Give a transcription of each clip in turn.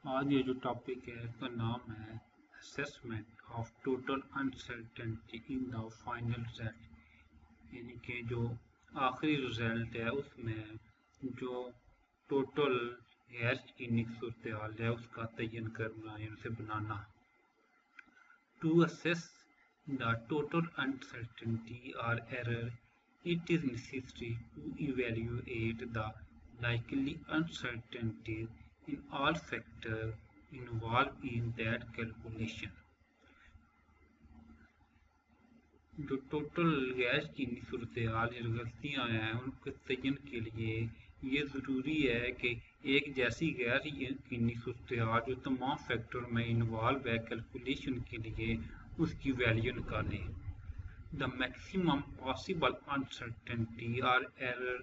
आज ये जो टॉपिक है इसका नाम है assessment of total uncertainty in the final result. यानी कि जो आखिरी रिजल्ट है उसमें जो टोटल गैर यकीनी सूरत हाल है उसका तयन करना या उसे बनाना। To assess the total uncertainty or error, it is necessary to evaluate the likely uncertainties in all factors involved in that calculation. जो टोटल गैस की सूरत हाल या गलतियाँ हैं उनके तयन के लिए ये ज़रूरी है कि एक जैसी गैर यकीनी सूरत हाल जो तमाम फैक्टर में इन्वॉल्व है कैलकुलेशन के लिए उसकी वैल्यू निकालें। The maximum possible uncertainty or error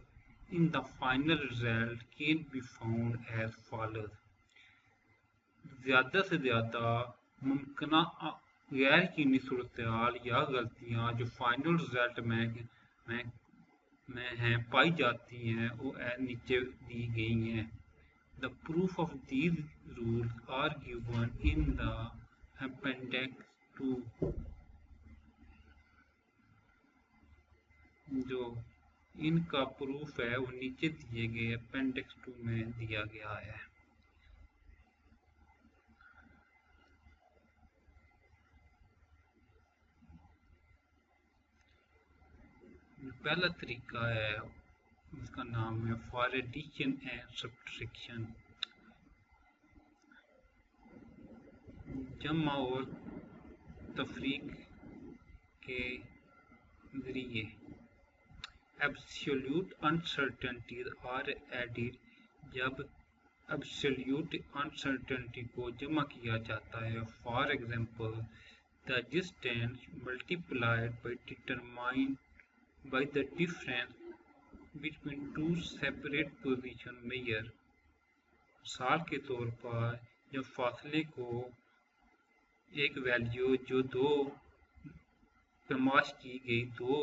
in the final result can be found as follows. ज़्यादा से ज़्यादा मुमकिन गैर यकीनी सूरत हाल या गलतियाँ जो फाइनल रिजल्ट में, में हैं पाई जाती हैं वो नीचे दी गई हैं। The proof of these rules are given in the appendix to जो इनका प्रूफ है वो नीचे दिए गए अपेंडिक्स 2 में दिया गया है। पहला तरीका है उसका नाम है फॉर एडिशन एंड सब्ट्रैक्शन, जमा और तफरीक के जरिए। एब्सोल्यूट अनसर्टेनिटीज आर एडिड, जब एब्सोल्यूट अनसर्टेनिटी को जमा किया जाता है। For example, the distance multiplied by determined by the difference between two separate position measure। मिसाल के तौर पर जब फासले को एक वैल्यू जो दो पैमाश की गई दो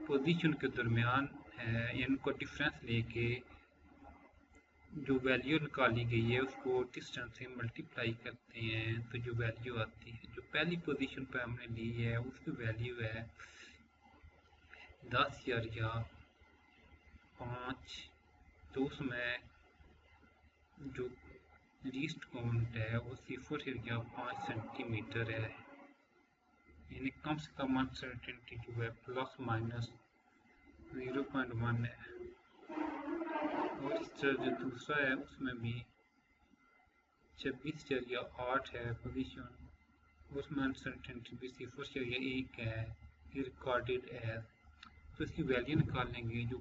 पोजीशन के दरमियान है इनको डिफरेंस लेके जो वैल्यू निकाली गई है उसको डिस्टेंस से मल्टीप्लाई करते हैं तो जो वैल्यू आती है जो पहली पोजीशन पर हमने ली है उसकी वैल्यू है 10,000 या 5, तो उसमें जो लीस्ट काउंट है वो 0.5 सेंटीमीटर है। यानी कम से कम अनसर्टेनिटी जो है प्लस माइनस 0.1 है। और इस तरह जो दूसरा है उसमें भी 26,000 या 8 है पोजीशन, उसमें अनसर्टेनिटी भी 0 या 1 है रिकॉर्डेड एज। तो इसकी वैल्यू निकालेंगे जो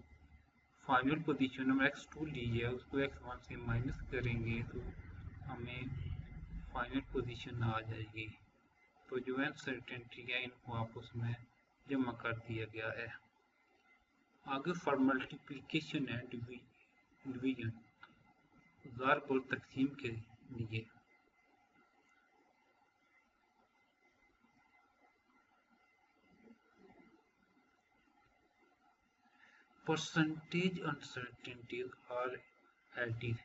फाइनल पोजीशन हम x2 ली है उसको x1 से माइनस करेंगे तो हमें फाइनल पोजीशन आ जाएगी। तो जो अनसर्टेनिटी है इनको आपस में जमा कर दिया गया है। आगे फॉर मल्टीप्लिकेशन एंड डिवीजन, ज़ार और तकसीम के लिए परसेंटेज अनसर्टेनिटीज आर एडिड,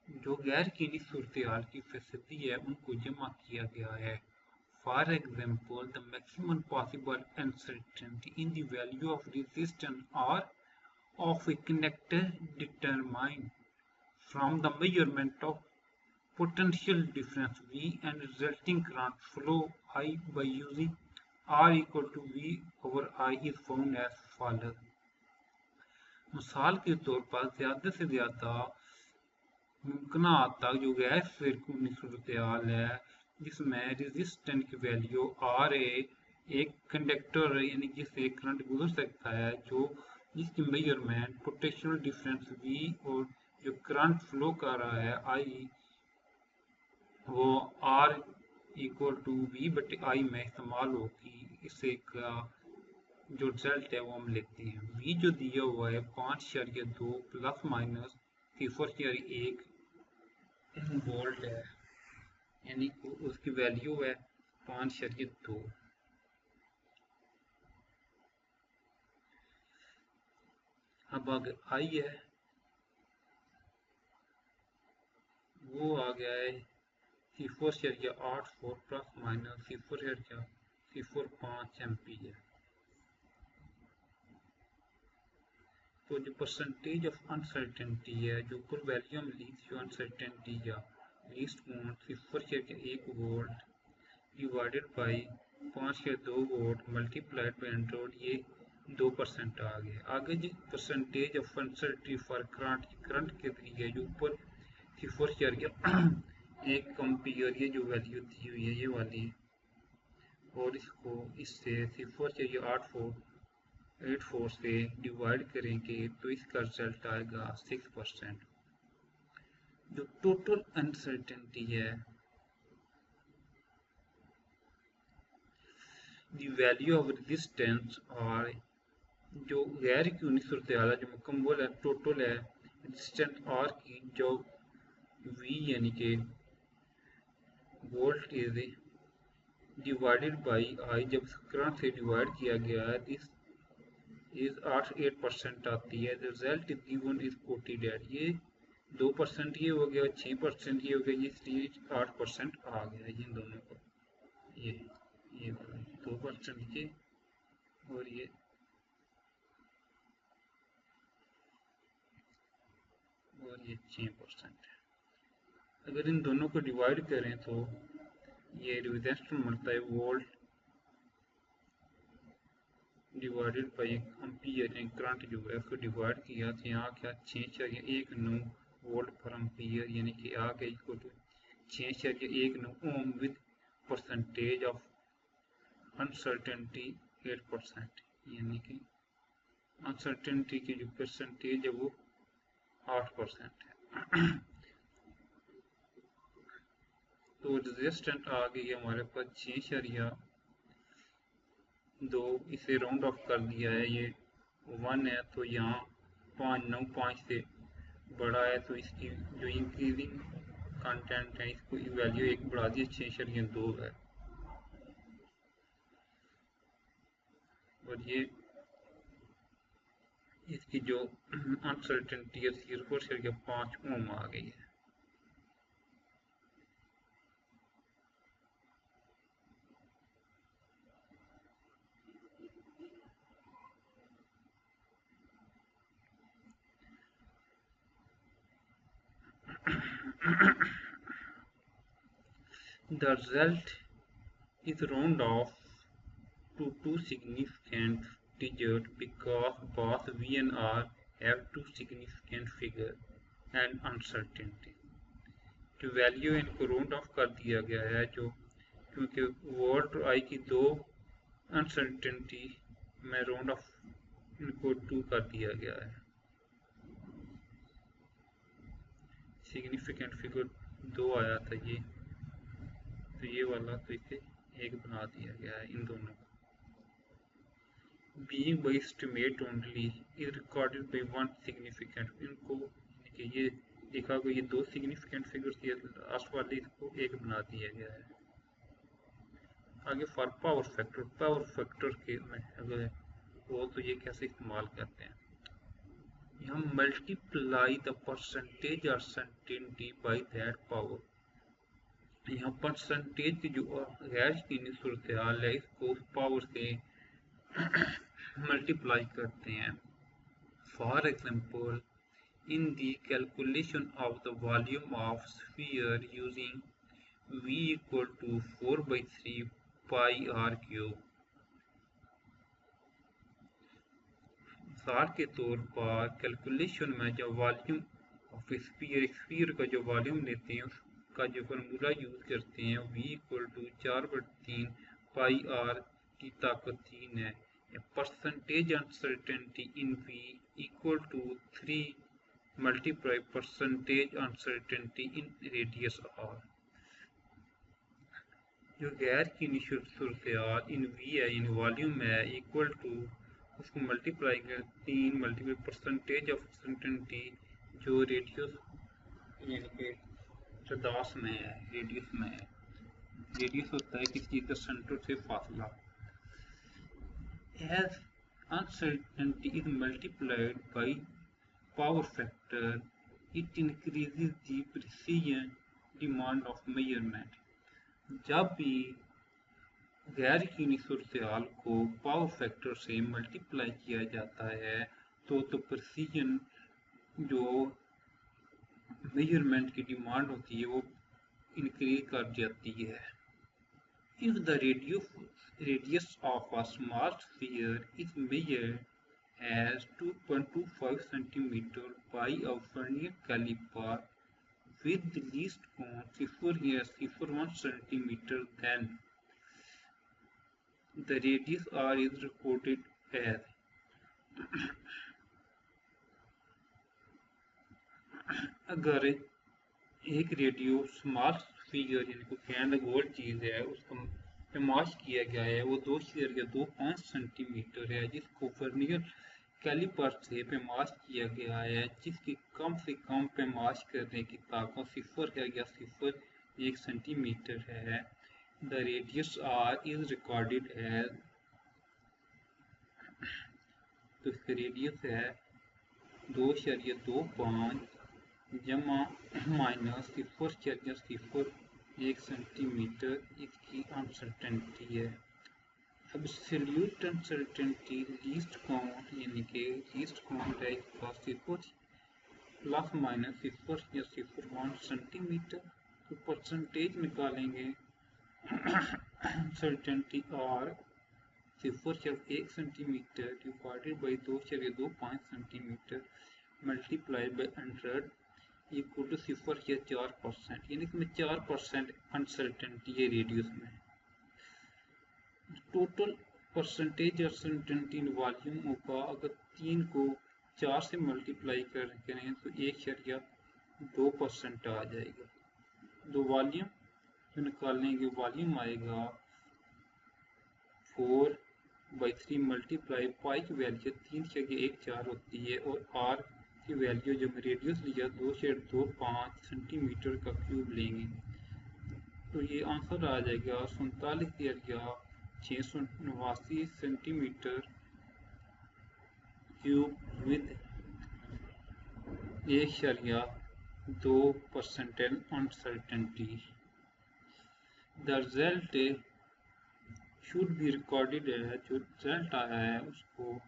जो गैर यकीनी सूरत हाल की फैसदी है उनको जमा किया गया है। For example, the maximum possible uncertainty in the value of resistance R of a connector determined from the measurement of potential difference V and resulting current flow I by using R equal to V over I is found as follows। मिसाल के तौर पर ज़्यादा से ज़्यादा मुमकिन तक जो गैर यकीनी सूरत हाल है जिसमें रेजिस्टेंस की वैल्यू आर एक कंडक्टर यानी जिससे करंट गुजर सकता है जो जिसकी मेजरमेंट पोटेंशियल डिफरेंस V और जो करंट फ्लो कर रहा है I वो R इक्वल टू V बटे I में इस्तेमाल होगी। इससे का जो रिजल्ट है वो हम लेते हैं। V जो दिया हुआ है 5.2 प्लस माइनस 0.1 वोल्ट है, यानी उसकी वैल्यू है 5.2। अब अगर I है वो आ गया है 0.84 प्लस माइनस 0.05 एम्पियर। तो जो परसेंटेज ऑफ अनसर्टेनिटी है, जो ऊपर वैल्यू हम ली थी, जो अनसर्टेनिटी या least count 0.1 volt divided by 5/2 volt multiplied by 100, ये 2% आ गया। आगे जो percentage of uncertainty for current के लिए जो ऊपर 0.1 एम्पियर ये जो वैल्यू दी हुई है ये वाली, और इसको इससे 0.84 से डिवाइड करेंगे तो इसका रिजल्ट आएगा 6%। जो टोटल अनसर्टेनिटी है, द वैल्यू ऑफ रेजिस्टेंस, और जो गैर यूनी सूरत हाल है, जो मुकम्मल है, टोटल है रेजिस्टेंस आर की, जो वी यानी कि volt is divided by I, जब करंट से डिवाइड किया गया है, दिस इज 8% आती है। Result is given is quoted at, ये 2% ये हो गया, 6% ये हो गया, इसलिए 8% आ गया इन दोनों को। ये 2% ये और ये और ये 6% है। अगर इन दोनों को डिवाइड करें तो ये रेजिस्टेंस मिलता है volt divided by ampere, current जो है उसको डिवाइड किया तो यहाँ क्या 6.19 वोल्ट पर एम्पियर, यानी कि आ गया equal to 6.19 ohm with percentage of uncertainty 8%, यानी कि अनसर्टेनिटी की जो परसेंटेज है वो 8% है। तो रेजिस्टेंट आ गई है हमारे पास 6.2, इसे राउंड ऑफ कर दिया है, ये 1 है तो यहाँ 5 से बड़ा है तो इसकी जो इंक्रीजिंग कंटेंट है इसको वैल्यू एक बढ़ा दी 6.2 है। और ये इसकी जो अनसर्टेनिटी है 0.5 ओम आ गई है। The result is round off to two significant digits because both V and R have two significant figure and uncertainty। जो वैल्यू इनको राउंड ऑफ कर दिया गया है, जो क्योंकि वोल्ट और आई की दो अनसर्टेनिटी में राउंड ऑफ इनको 2 कर दिया गया है। सिग्निफिकेंट फिगर 2 आया था ये, तो ये वाला तो इसे 1 बना दिया गया है इन दोनों को। Being by estimate only is recorded by one significant, इनको कि ये देखा गया, ये 2 सिग्निफिकेंट फिगर्स, ये लास्ट वाले इसको 1 बना दिया गया है। आगे फॉर पावर फैक्टर के में अगर वो तो ये कैसे इस्तेमाल करते हैं, हम मल्टीप्लाई द परसेंटेज और सर्टेनिटी बाई दैट पावर। यहाँ परसेंटेज की जो गैर यकीनी सूरत हाल है इसको उस पावर से मल्टीप्लाई करते हैं। For example, in the calculation of the volume of sphere using V equal to 4/3 pi r cube, मिसाल के तौर पर कैलकुलेशन में जब वॉल्यूम ऑफ स्फीयर का जो वॉल्यूम लेते हैं उसका जो फार्मूला यूज करते हैं V equal to 4/3 pi r की ताकत 3 है। Percentage uncertainty in V equal to 3 multiply percentage uncertainty in radius r। जो गैर की सूरत हाल इन V है, इन वॉल्यूम है, इक्वल टू उसको मल्टीप्लाई कर 3 मल्टीप्लाई परसेंटेज ऑफ अनसर्टेनिटी जो रेडियस यानी कि चौदास में है, रेडियस में है। रेडियस होता है किसी चीज़ का सेंटर से फासला। As uncertainty is multiplied by power factor, it increases the precision demand of measurement. जब भी गैर यकीनी सूरत को पावर फैक्टर से मल्टीप्लाई किया जाता है तो प्रेसिजन जो मेजरमेंट की डिमांड होती है वो इंक्रीज कर जाती है। If the radius of a small sphere is measured as 2.25 cm by a vernier caliper with the least cone 0.01 cm, then the radius r is recorded as अगर एक रेडियो स्मॉल फिगर यानी कोई कहने गोल चीज़ है उसको पैमाश किया गया है वो 2.25 सेंटीमीटर है जिसको वर्नियर कैलिपर से पैमाश किया गया है जिसकी कम से कम पैमाश करने की ताकत 0.01 सेंटीमीटर है। The radius R is recorded as, तो इसका रेडियस है 2.25 जमा माइनस 0.01 सेंटीमीटर इसकी अनसर्टेनिटी है। एब्सोल्यूट अनसर्टेनिटी लीस्ट काउंट यानी कि लीस्ट काउंट है इसका 0 प्लस माइनस 0.01 सेंटीमीटर। तो परसेंटेज निकालेंगे uncertainty R 0.1 centimetre divided by 2.25 centimetre multiply by 100 equal to 0.4%, यानी कि 4% अनसर्टेनिटी है रेडियस में। Total percentage uncertainty in volume होगा अगर 3 को 4 से मल्टीप्लाई करें तो 1.2% आ जाएगा। दो वॉल्यूम जो निकालेंगे वॉल्यूम आएगा 4/3 मल्टीप्लाई पाई की वैल्यू 3.14 होती है और आर की वैल्यू जब रेडियस लिया 2.25 सेंटीमीटर का क्यूब लेंगे तो ये आंसर आ जाएगा 47,689 centimetre cube with 1.2% uncertainty. The result should be recorded है, जो रिजल्ट आया है उसको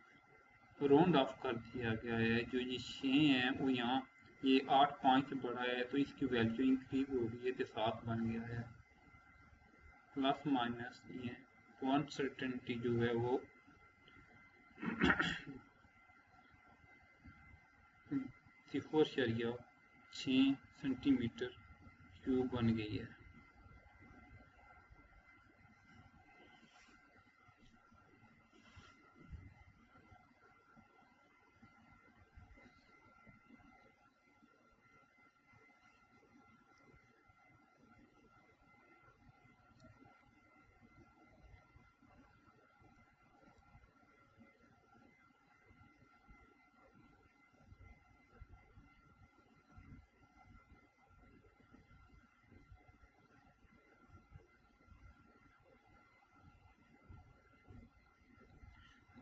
राउंड ऑफ कर दिया गया है। जो ये 6 है वो यहाँ ये 8.5 से बड़ा है तो इसकी वैल्यू इंक्रीज हो गई है तो 7 बन गया है। प्लस माइनस ये तो अनसर्टेनिटी जो है वो 0.6 सेंटीमीटर क्यूब बन गई है।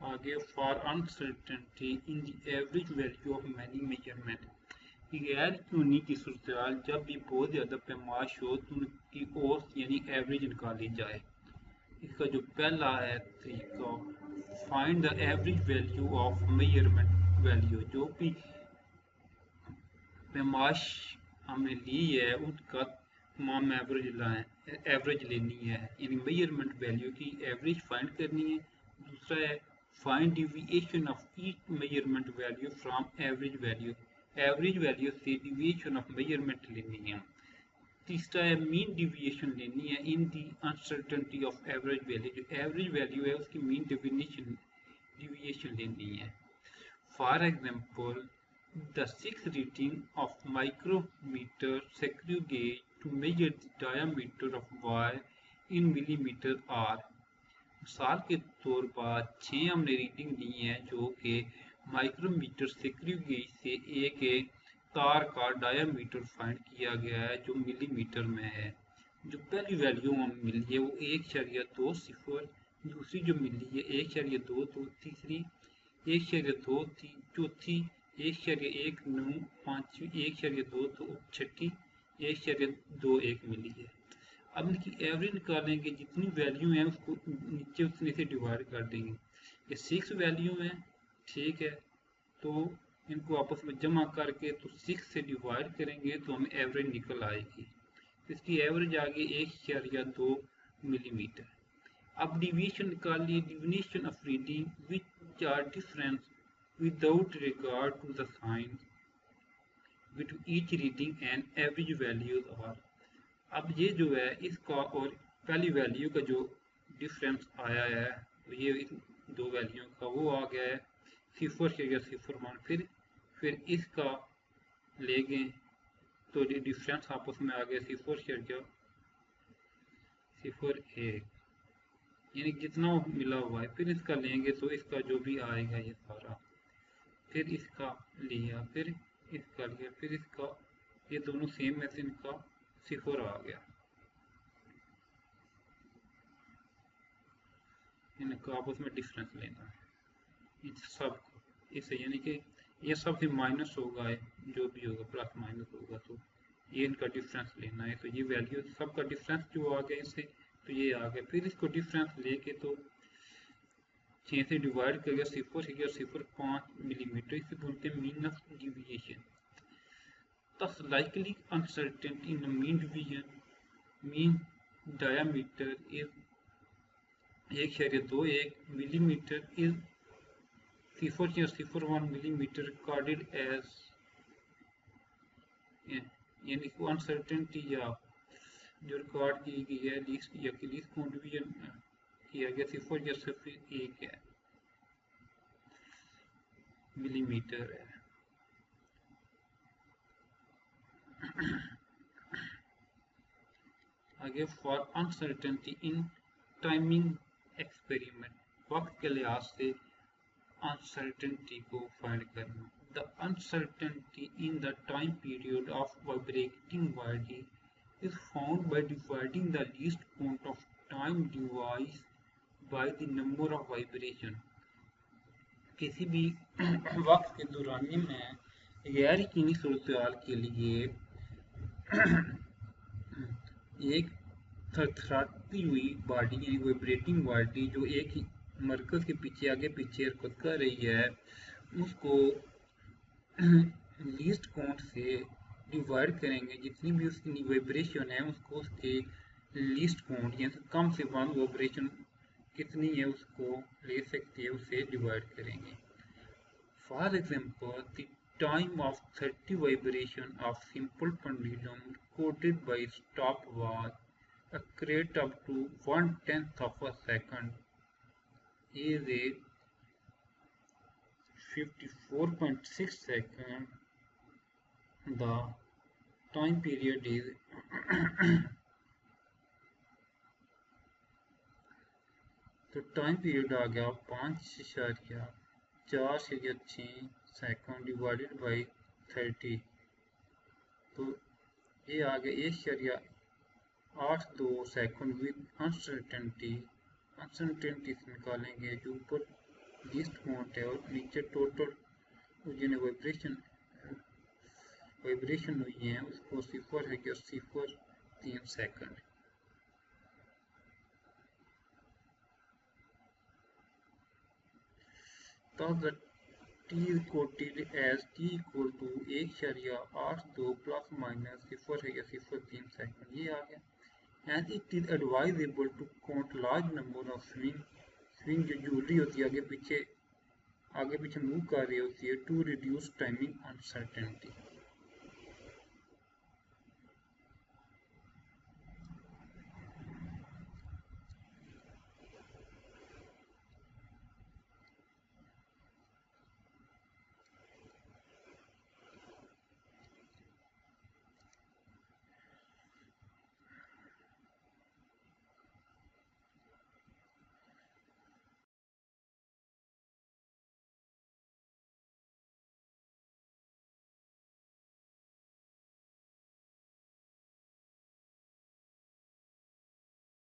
आगे for uncertainty in the average value of many measurement, गैर यकीनी की सूरत जब भी बहुत ज़्यादा पैमाश हो तो उनकी औसत यानी एवरेज निकाली जाए। इसका जो पहला है तरीका find the average value of measurement value, जो भी पैमाश हमने ली है उसका तमाम एवरेज लेनी है यानी मेजरमेंट वैल्यू की एवरेज फाइंड करनी है। दूसरा है find deviation of each measurement value from average value, average value से डिविएशन ऑफ मेजरमेंट लेनी है। तीसरा है मीन डिविएशन लेनी है इन दी अनसर्टेनिटी ऑफ एवरेज वैल्यू, जो एवरेज वैल्यू है उसकी मीन डिविएशन लेनी है। For example the 6 reading of micrometer screw gauge to measure the diameter of wire in millimeter r, मिसाल के तौर पर 6 हमने रीडिंग ली है जो कि माइक्रोमीटर स्क्रू गेज से एक तार का डायामीटर फाइंड किया गया है जो मिलीमीटर में है। जो पहली वैल्यू हमें मिली है वो 1.20, दूसरी जो मिली है 1.22, तीसरी 1.23, चौथी 1.19, पांचवी 1.2, छठी 1.21 मिली है। अब इनकी एवरेज निकालेंगे, जितनी वैल्यू है उसको नीचे उतने से डिवाइड कर देंगे। ये 6 वैल्यू है, ठीक है, तो इनको आपस में जमा करके तो 6 से डिवाइड करेंगे तो हमें एवरेज निकल आएगी। इसकी एवरेज आ गई 1.2 मिलीमीटर। अब डिवीजन निकालिए, deviation of reading which are difference without regard to the sign between each reading and average values are. अब ये जो है इसका और पहली वैल्यू का जो डिफरेंस आया है, तो ये इन दो वैल्यू का वो आ गया है 0.01, फिर इसका ले गए तो डिफरेंस आपस में आ गया 0.01, यानी जितना मिला हुआ है, फिर इसका लेंगे तो इसका जो भी आएगा ये सारा, फिर इसका लिया, फिर इसका लिया, फिर इसका, ये दोनों सेम है तो इनका 0 आ गया। इनका आपस में डिफरेंस लेना है इन सब को, इससे यानी कि ये सब से माइनस होगा, जो भी होगा प्लस माइनस होगा, तो ये इनका डिफरेंस लेना है। तो ये वैल्यू सबका डिफरेंस जो आ गया इससे, तो ये आ गया। फिर इसको डिफरेंस लेके तो 6 से डिवाइड कर गया, 0.05 मिलीमीटर, इसे बोलते हैं mean of deviation. Thus likely uncertainty in the mean division, mean diameter is 1.21 millimeter is 0.01 millimeter recorded as, यानी कि अनसर्टेनिटी या जो रिकॉर्ड की गई है लीस्ट या कि लीस्ट काउंट डिवीजन किया गया 0.01 है मिलीमीटर है। आगे for uncertainty in timing experiment, वक्त के लिहाज से अनसर्टेनिटी को फाइंड करना। The uncertainty in the time period of vibrating body is found by dividing the least count of time device by the number of vibration। किसी भी वक्त के दौरान में गैर यकीनी सूरत के लिए एक थरथराती हुई बॉडी यानी वाइब्रेटिंग बॉडी जो एक ही मरकज के पीछे आगे पीछे हरकत कर रही है, उसको लीस्ट काउंट से डिवाइड करेंगे। जितनी भी उसकी वाइब्रेशन है उसको उसके लीस्ट काउंट यानी कम से कम वाइब्रेशन कितनी है उसको ले सकते हैं, उससे डिवाइड करेंगे। For example the time of 30 vibration of simple pendulum recorded by stopwatch accurate up to 1/10 of a second is a 54.6 second। The time period is तो टाइम पीरियड आ गया 5.4 सेकंड डिवाइडेड बाई 30, तो ये आ गया 1.82 second with uncertainty. Uncertainty से निकालेंगे जो ऊपर least count है और नीचे टोटल जिन्हें वाइब्रेशन हुई है उसको 0.03 second. Thus the t is quoted as t equal to 1.82 plus minus 0.03 second। ये आ गया। And it is advisable to count large number of swing जो ज्वेलरी होती है आगे पीछे मूव कर रही होती है, to reduce timing uncertainty।